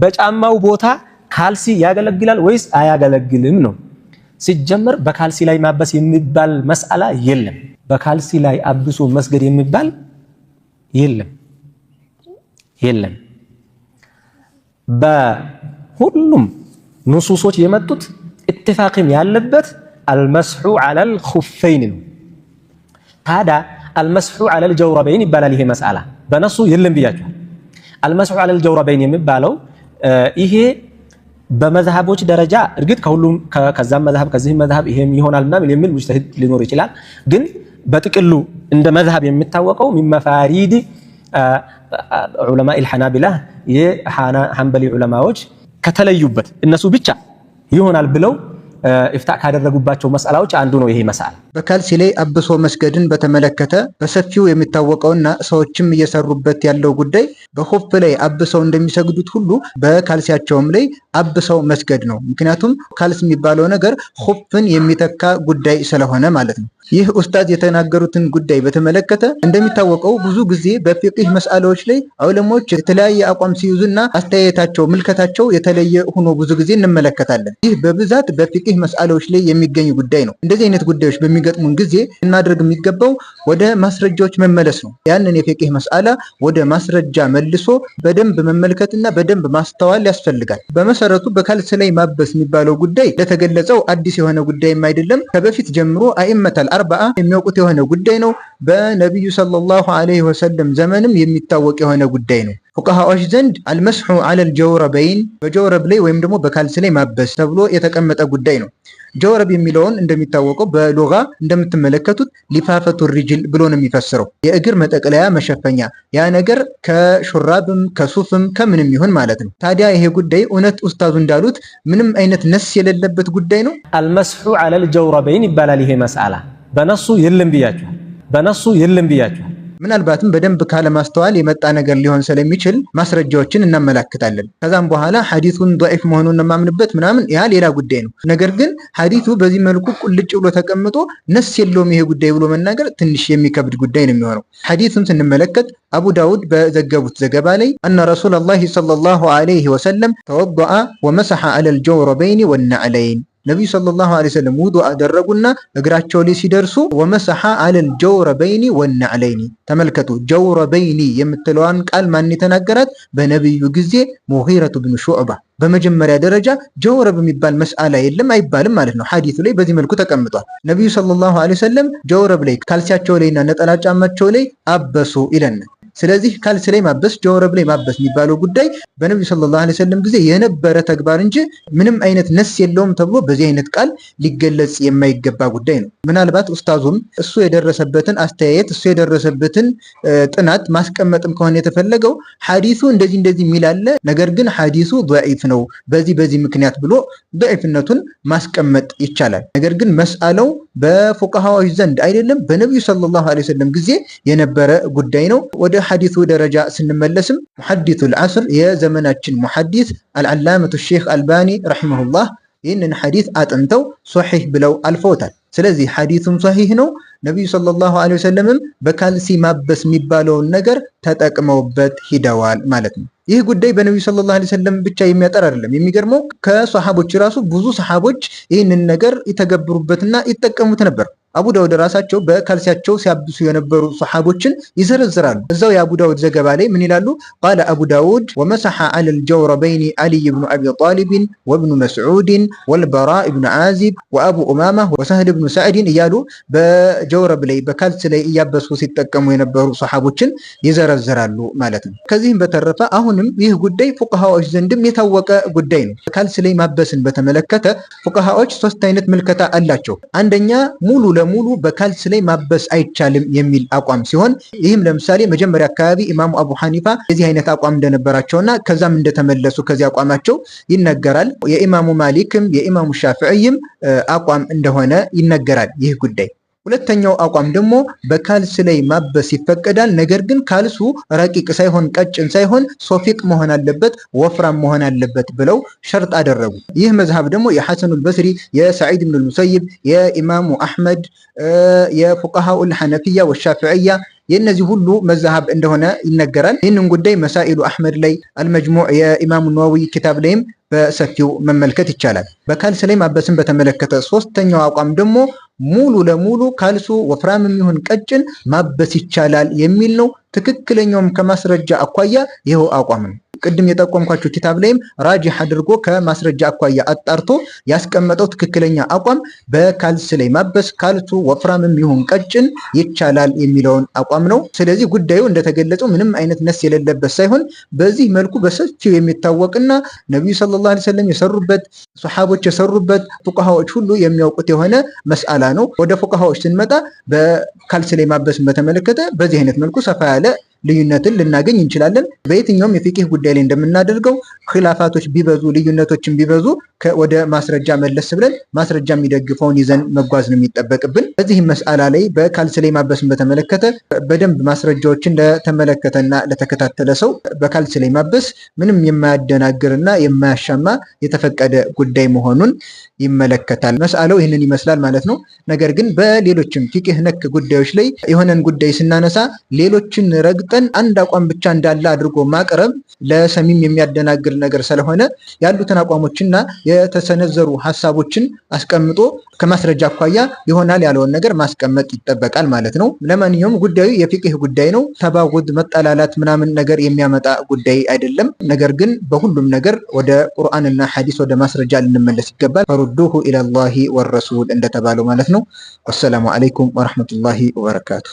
በጫማው ቦታ ካልሲ ያገለግላል ወይስ አያገለግልም ነው። ሲጀመር በካልሲ ላይ ማበስ የሚባል መስአላ የለም። በካልሲ ላይ አብሶ መስገድ የሚባል የለም። በሁሉም ንሱሶች የመጡት ኢትፋቅም ያለበት አልመስሑ ዐለል ኹፈይን ነው። ታዲያ አልመስሑ ዐለል ጀውረበይን ይባላል። ይሄ መስአላ በነሱ የለም ብያችኋል። አልመስሑ ዐለል ጀውረበይን የሚባለው ይሄ በመዝሐቦች ደረጃ እርግጥ ከሁሉም ከዛም መዝሐብ ከዚህም መዝሐብ ይሄም ይሆናል ምናምን የሚል ሙጅተሂድ ሊኖር ይችላል። ግን በጥቅሉ እንደ መዝሐብ የሚታወቀው ሚን መፋሪድ ዑለማኢል ሐናቢላ የሐንበሊ ዑለማዎች ከተለዩበት እነሱ ብቻ ይሆናል ብለው ኢፍታህ ካደረጉባቸው መስአላዎች አንዱ ነው ይሄ መስአላ። በካልሲ ላይ አብሶ መስገድን በተመለከተ በሰፊው የሚታወቀውና ሰዎችም እየሰሩበት ያለው ጉዳይ በኹፍ ላይ አብሰው እንደሚሰግዱት ሁሉ በካልሲያቸውም ላይ አብሰው መስገድ ነው። ምክንያቱም ካልሲ የሚባለው ነገር ኹፍን የሚተካ ጉዳይ ስለሆነ ማለት ነው። ይህ ኡስታዝ የተናገሩትን ጉዳይ በተመለከተ እንደሚታወቀው ብዙ ጊዜ በፊቅህ መስአላዎች ላይ ዑለሞች የተለያየ አቋም ሲይዙና አስተያየታቸው ምልከታቸው የተለየ ሆኖ ብዙ ጊዜ እንመለከታለን። ይህ በብዛት በፊቅህ መስአላዎች ላይ የሚገኝ ጉዳይ ነው። እንደዚህ አይነት ጉዳዮች በሚገጥሙን ጊዜ እናድርግ የሚገባው ወደ ማስረጃዎች መመለስ ነው። ያንን የፊቅህ መስአላ ወደ ማስረጃ መልሶ በደንብ መመልከትና በደንብ ማስተዋል ያስፈልጋል። በመሰረቱ በካልሲ ላይ ማበስ የሚባለው ጉዳይ ለተገለጸው አዲስ የሆነ ጉዳይም አይደለም። ከበፊት ጀምሮ አኢመተል አርባዓ የሚያውቁት የሆነ ጉዳይ ነው። በነቢዩ ሰለላሁ ዐለይሂ ወሰለም ዘመንም የሚታወቅ የሆነ ጉዳይ ነው። ፉቃሃዎች ዘንድ አልመስሑ ዐለል ጀውረበይን በጀውረብ ላይ ወይም ደግሞ በካልሲ ላይ ማበስ ተብሎ የተቀመጠ ጉዳይ ነው። ጀውረብ የሚለውን እንደሚታወቀው በሉጋ እንደምትመለከቱት ሊፋፈቱ ሪጅል ብሎ ነው የሚፈስረው፣ የእግር መጠቅለያ መሸፈኛ። ያ ነገር ከሹራብም ከሱፍም ከምንም ይሁን ማለት ነው። ታዲያ ይሄ ጉዳይ እውነት ኡስታዙ እንዳሉት ምንም አይነት ነስ የሌለበት ጉዳይ ነው። አልመስሑ ዐለል ጀውረበይን ይባላል። ይሄ መስአላ በነሱ የለም ብያችኋል። ምናልባትም በደንብ ካለማስተዋል የመጣ ነገር ሊሆን ስለሚችል ማስረጃዎችን እናመላክታለን። ከዛም በኋላ ሐዲሱን ضعيف መሆኑን ማምንበት ምናምን ያ ሌላ ጉዳይ ነው። ነገር ግን ሐዲሱ በዚህ መልኩ ቁልጭ ብሎ ተቀምጦ ነስ የለውም ይሄ ጉዳይ ብሎ መናገር ትንሽ የሚከብድ ጉዳይ ነው የሚሆነው። ሐዲሱን ስንመለከት አቡ ዳውድ በዘገቡት ዘገባ ላይ አነ ረሱላላሂ ሰለላሁ ዐለይሂ ወሰለም ተወضአ ወመሰሐ ዐለል ጀውረበይን ወነዕለይን ነቢዩ ሰለላሁ ዐለይሂ ወሰለም ውዱእ አደረጉና እግራቸው ላይ ሲደርሱ ወመሰሐ ዐለል ጀውረበይኒ ወነዕለይኒ። ተመልከቱ፣ ጀውረበይኒ የምትለዋን ቃል ማን የተናገራት? በነቢዩ ጊዜ ሙጊረቱ ብኑ ሹዕባ። በመጀመሪያ ደረጃ ጀውረብ የሚባል መስአላ የለም አይባልም ማለት ነው። ሐዲሱ ላይ በዚህ መልኩ ተቀምጧል። ነቢዩ ሰለላሁ ዐለይሂ ወሰለም ጀውረብ ላይ ካልሲያቸው ላይና ነጠላ ጫማቸው ላይ አበሱ ይለናል። ስለዚህ ካልሲ ላይ ማበስ ጀውረብ ላይ ማበስ የሚባለው ጉዳይ በነብዩ ሰለላሁ ዐለይሂ ወሰለም ጊዜ የነበረ ተግባር እንጂ ምንም አይነት ነስ የለውም ተብሎ በዚህ አይነት ቃል ሊገለጽ የማይገባ ጉዳይ ነው። ምናልባት ኡስታዙም እሱ የደረሰበትን አስተያየት እሱ የደረሰበትን ጥናት ማስቀመጥም ከሆነ የተፈለገው ሐዲሱ እንደዚህ የሚል አለ፣ ነገር ግን ሐዲሱ ضعيف ነው በዚህ ምክንያት ብሎ ضعيفነቱን ማስቀመጥ ይቻላል። ነገር ግን መስአለው በፉቃሃዎች ዘንድ አይደለም በነብዩ ሰለላሁ ዐለይሂ ወሰለም ጊዜ የነበረ ጉዳይ ነው። ወደ ሐዲሱ ደረጃ ስንመለስም ሙሐዲሱል ዐስር የዘመናችን ሙሐዲስ አልዓላመቱ ሼኽ አልባኒ ረሂመሁላህ ይህንን ሐዲስ አጥንተው ሶሒህ ብለው አልፈውታል። ስለዚህ ሐዲሱም ሶሒህ ነው። ነቢዩ ሰለላሁ ዐለይሂ ወሰለምም በካልሲ ማበስ የሚባለውን ነገር ተጠቅመውበት ሂደዋል ማለት ነው። ይህ ጉዳይ በነቢዩ ሰለላሁ ዐለይሂ ወሰለም ብቻ የሚያጠር አይደለም። የሚገርመው ከሰሃቦች ራሱ ብዙ ሰሃቦች ይህንን ነገር ይተገብሩበትና ይጠቀሙት ነበር። አቡ ዳውድ ራሳቸው በካልሲያቸው ሲያብሱ የነበሩ ሰሃቦችን ይዘረዝራሉ። እዛው የአቡ ዳውድ ዘገባ ላይ ምን ይላሉ? ቃለ አቡ ዳውድ ወመሰሐ ዐለል ጀውረበይኒ አልይ ብኑ አቢ ጣሊብን ወብኑ መስዑድን ወልበራ ብኑ ዓዚብ ወአቡ ኡማማ ወሰህል ብኑ ሰዕድን እያሉ በጀውረብ ላይ በካልሲ ላይ እያበሱ ሲጠቀሙ የነበሩ ሰሃቦችን ይዘረዝራሉ ማለት ነው። ከዚህም በተረፈ አሁንም ይህ ጉዳይ ፉቃሃዎች ዘንድም የታወቀ ጉዳይ ነው። ካልሲ ላይ ማበስን በተመለከተ ፉቃሃዎች ሶስት አይነት ምልከታ አላቸው። አንደኛ ሙሉ ለሙሉ በካልሲ ላይ ማበስ አይቻልም የሚል አቋም ሲሆን ይህም ለምሳሌ መጀመሪያ አካባቢ ኢማሙ አቡ ሐኒፋ የዚህ አይነት አቋም እንደነበራቸውና ከዛም እንደተመለሱ ከዚህ አቋማቸው ይነገራል። የኢማሙ ማሊክም የኢማሙ ሻፊዒም አቋም እንደሆነ ይነገራል ይህ ጉዳይ። ሁለተኛው አቋም ደግሞ በካልስ ላይ ማበስ ይፈቀዳል። ነገር ግን ካልሱ ረቂቅ ሳይሆን ቀጭን ሳይሆን ሶፊቅ መሆን አለበት፣ ወፍራም መሆን አለበት ብለው ሸርጥ አደረጉ። ይህ መዝሃብ ደግሞ የሐሰኑል በስሪ፣ የሰዒድ ብኑል ሙሰይብ፣ የኢማሙ አሕመድ፣ የፉቀሃኡል ሐነፊያ ወሻፊዕያ የእነዚህ ሁሉ መዝሃብ እንደሆነ ይነገራል። ይህንን ጉዳይ መሳኢሉ አሕመድ ላይ፣ አልመጅሙዕ የኢማሙ ነወዊ ኪታብ ላይም በሰፊው መመልከት ይቻላል። በካልስ ላይ ማበስን በተመለከተ ሶስተኛው አቋም ደግሞ ሙሉ ለሙሉ ካልሱ ወፍራምም ይሁን ቀጭን ማበስ ይቻላል የሚል ነው። ትክክለኛውም ከማስረጃ አኳያ ይኸው አቋም ነው። ቅድም የጠቆምኳችሁ ኪታብ ላይም ራጂህ አድርጎ ከማስረጃ አኳያ አጣርቶ ያስቀመጠው ትክክለኛ አቋም በካልስ ላይ ማበስ ካልሱ ወፍራምም ይሁን ቀጭን ይቻላል የሚለውን አቋም ነው። ስለዚህ ጉዳዩ እንደተገለጸው ምንም አይነት ነስ የሌለበት ሳይሆን በዚህ መልኩ በሰፊው የሚታወቅና ነቢዩ ሰለላሁ ዐለይሂ ወሰለም የሰሩበት፣ ሱሐቦች የሰሩበት፣ ፉቃሃዎች ሁሉ የሚያውቁት የሆነ መስአላ ነው። ወደ ፉቃሃዎች ስንመጣ በካልስ ላይ ማበስን በተመለከተ በዚህ አይነት መልኩ ሰፋ ያለ ልዩነትን ልናገኝ እንችላለን። በየትኛውም የፊቅህ ጉዳይ ላይ እንደምናደርገው ኺላፋቶች ቢበዙ፣ ልዩነቶችን ቢበዙ ወደ ማስረጃ መለስ ብለን ማስረጃ የሚደግፈውን ይዘን መጓዝ ነው የሚጠበቅብን። በዚህም መስአላ ላይ በካልስ ላይ ማበስን በተመለከተ በደንብ ማስረጃዎችን ለተመለከተና ለተከታተለ ሰው በካልስ ላይ ማበስ ምንም የማያደናግርና የማያሻማ የተፈቀደ ጉዳይ መሆኑን ይመለከታል። መስአላው ይህንን ይመስላል ማለት ነው። ነገር ግን በሌሎችም ፊቅህ ነክ ጉዳዮች ላይ የሆነን ጉዳይ ስናነሳ ሌሎችን ረግጠን አንድ አቋም ብቻ እንዳለ አድርጎ ማቅረብ ለሰሚም የሚያደናግር ነገር ስለሆነ ያሉትን አቋሞችና የተሰነዘሩ ሀሳቦችን አስቀምጦ ከማስረጃ አኳያ ይሆናል ያለውን ነገር ማስቀመጥ ይጠበቃል ማለት ነው። ለማንኛውም ጉዳዩ የፊቅህ ጉዳይ ነው። ተባጉድ፣ መጠላላት ምናምን ነገር የሚያመጣ ጉዳይ አይደለም። ነገር ግን በሁሉም ነገር ወደ ቁርአንና ሐዲስ ወደ ማስረጃ ልንመለስ ይገባል። ፈሩዱሁ ኢለላሂ ወረሱል እንደተባለው ማለት ነው። ወሰላሙ አለይኩም ወረሕመቱላሂ ወበረካቱ።